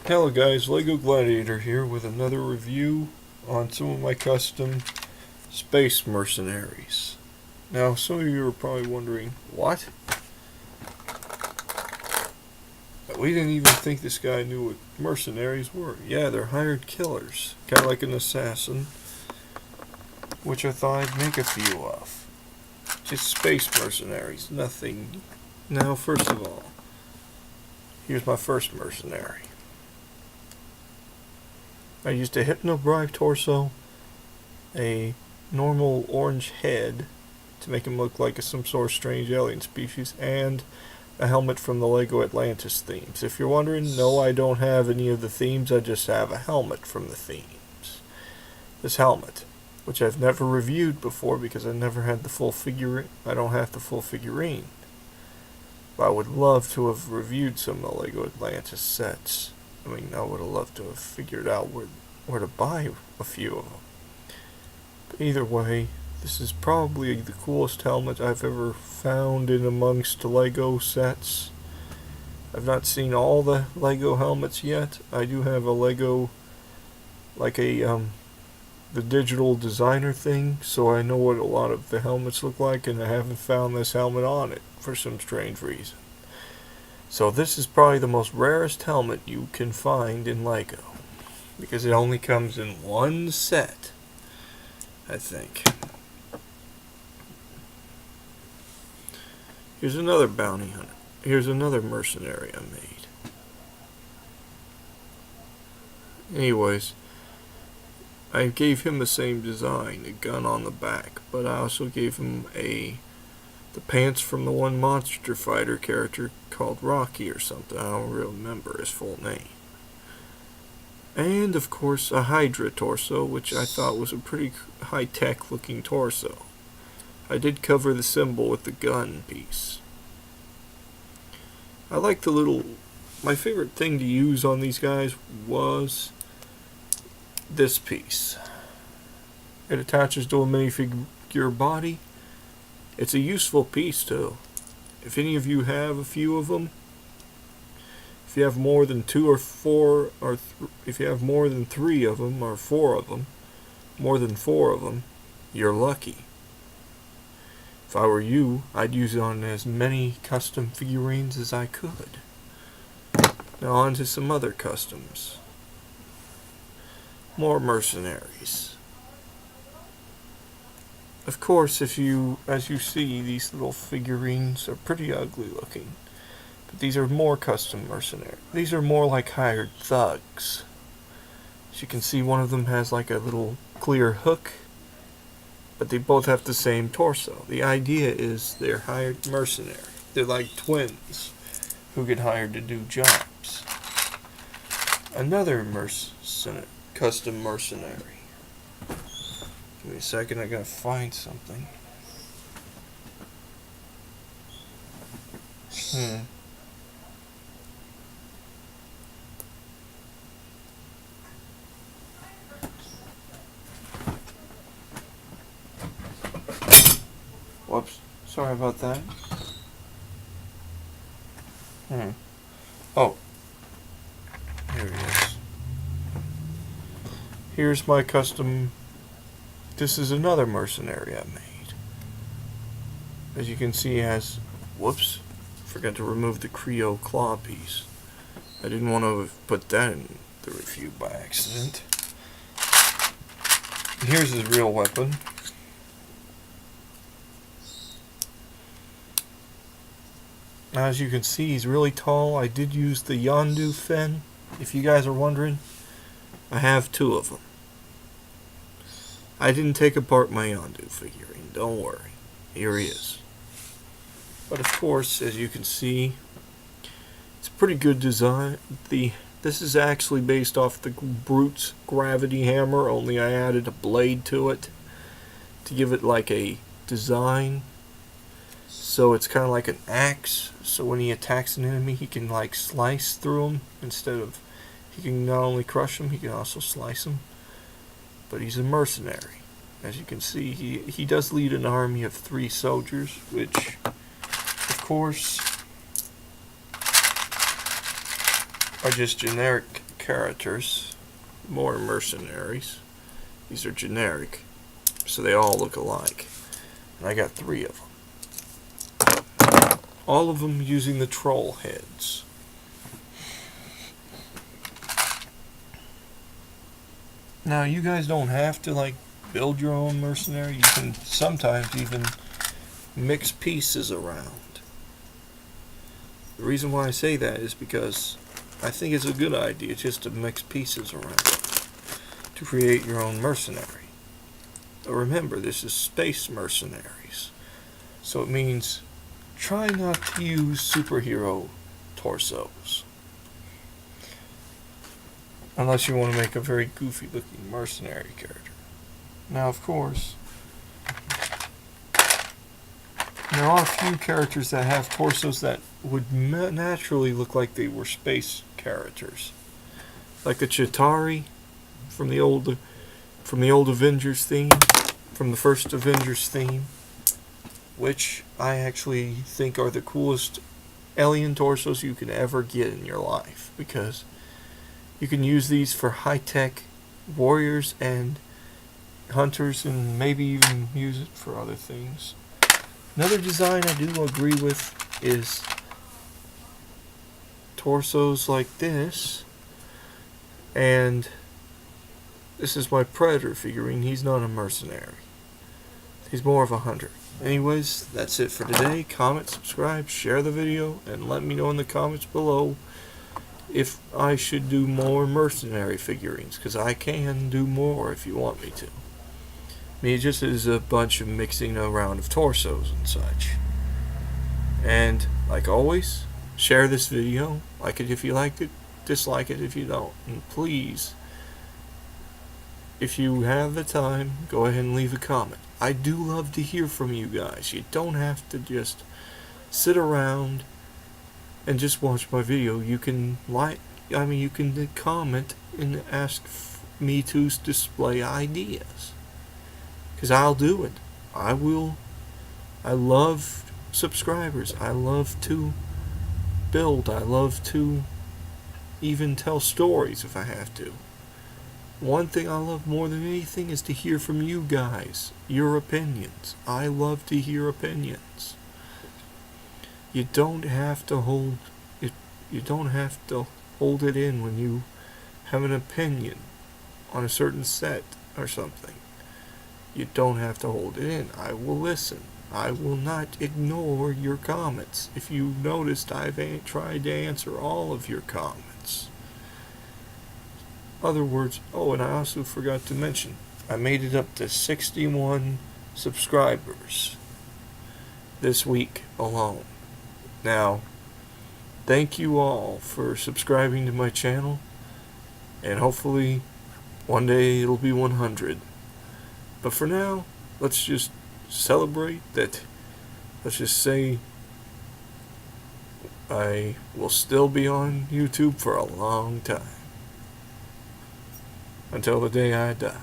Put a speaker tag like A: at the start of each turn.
A: Hello guys, LEGO Gladiator here with another review on some of my custom Space Mercenaries. Now, some of you are probably wondering, what? We didn't even think this guy knew what mercenaries were. Yeah, they're hired killers, kind of like an assassin, which I thought I'd make a few of. Just space mercenaries, nothing. Now, first of all, here's my first mercenary. I used a Hypno-Bribe torso, a normal orange head to make him look like some sort of strange alien species, and a helmet from the LEGO Atlantis themes. If you're wondering, no, I don't have any of the themes, I just have a helmet from the themes. This helmet, which I've never reviewed before because I never had the full figurine. I don't have the full figurine. But I would love to have reviewed some of the LEGO Atlantis sets. I mean, I would have loved to have figured out where to buy a few of them. But either way, this is probably the coolest helmet I've ever found in amongst LEGO sets. I've not seen all the LEGO helmets yet. I do have a LEGO, like the digital designer thing, so I know what a lot of the helmets look like, and I haven't found this helmet on it for some strange reason. So this is probably the most rarest helmet you can find in LEGO, because it only comes in one set, I think. Here's another bounty hunter. Here's another mercenary I made. Anyways, I gave him the same design, a gun on the back, but I also gave him the pants from the one Monster Fighter character called Rocky or something. I don't really remember his full name. And, of course, a Hydra torso, which I thought was a pretty high-tech looking torso. I did cover the symbol with the gun piece. I like the little... My favorite thing to use on these guys was this piece. It attaches to a minifigure body. It's a useful piece too. If any of you have a few of them, if you have more than 2 or 4, or if you have more than 3 of them, or 4 of them, more than 4 of them, you're lucky. If I were you, I'd use it on as many custom figurines as I could. Now on to some other customs. More mercenaries. Of course, as you see, these little figurines are pretty ugly looking. But these are more custom mercenaries. These are more like hired thugs. As you can see, one of them has like a little clear hook, but they both have the same torso. The idea is they're hired mercenary. They're like twins who get hired to do jobs. Another custom mercenary. Give me a second, I gotta find something. Whoops, sorry about that. Oh, here it is. Here's my custom. This is another mercenary I made. As you can see, it has... Whoops. Forgot to remove the Creo claw piece. I didn't want to put that in the review by accident. And here's his real weapon. Now, as you can see, he's really tall. I did use the Yondu fin. If you guys are wondering, I have 2 of them. I didn't take apart my Yondu figurine, don't worry. Here he is. But of course, as you can see, it's a pretty good design. This is actually based off the Brute's gravity hammer, only I added a blade to it to give it like a design. So it's kind of like an axe, so when he attacks an enemy, he can like slice through him instead of... He can not only crush him, he can also slice him. But he's a mercenary. As you can see, he does lead an army of 3 soldiers, which, of course, are just generic characters, more mercenaries. These are generic, so they all look alike. And I got 3 of them. All of them using the troll heads. Now, you guys don't have to, like, build your own mercenary. You can sometimes even mix pieces around. The reason why I say that is because I think it's a good idea just to mix pieces around to create your own mercenary. But remember, this is space mercenaries. So it means try not to use superhero torsos. Unless you want to make a very goofy looking mercenary character. Now, of course, there are a few characters that have torsos that would naturally look like they were space characters. Like a Chitauri from the old Avengers theme, from the first Avengers theme, which I actually think are the coolest alien torsos you can ever get in your life, because you can use these for high-tech warriors and hunters, and maybe even use it for other things. Another design I do agree with is torsos like this. And this is my Predator figurine. He's not a mercenary. He's more of a hunter. Anyways, that's it for today. Comment, subscribe, share the video, and let me know in the comments below if I should do more mercenary figurines, because I can do more if you want me to. I mean, it just is a bunch of mixing around of torsos and such. And, like always, share this video. Like it if you liked it, dislike it if you don't. And please, if you have the time, go ahead and leave a comment. I do love to hear from you guys. You don't have to just sit around and just watch my video. You can you can comment and ask me to display ideas, because I'll do it. I will. I love subscribers. I love to build. I love to even tell stories if I have to. One thing I love more than anything is to hear from you guys, your opinions. I love to hear opinions. You don't have to hold it. You don't have to hold it in when you have an opinion on a certain set or something. You don't have to hold it in. I will listen. I will not ignore your comments. If you noticed, I've tried to answer all of your comments. Other words, oh, and I also forgot to mention, I made it up to 61 subscribers this week alone. Now, thank you all for subscribing to my channel, and hopefully one day it'll be 100. But for now, let's just celebrate that. Let's just say I will still be on YouTube for a long time. Until the day I die.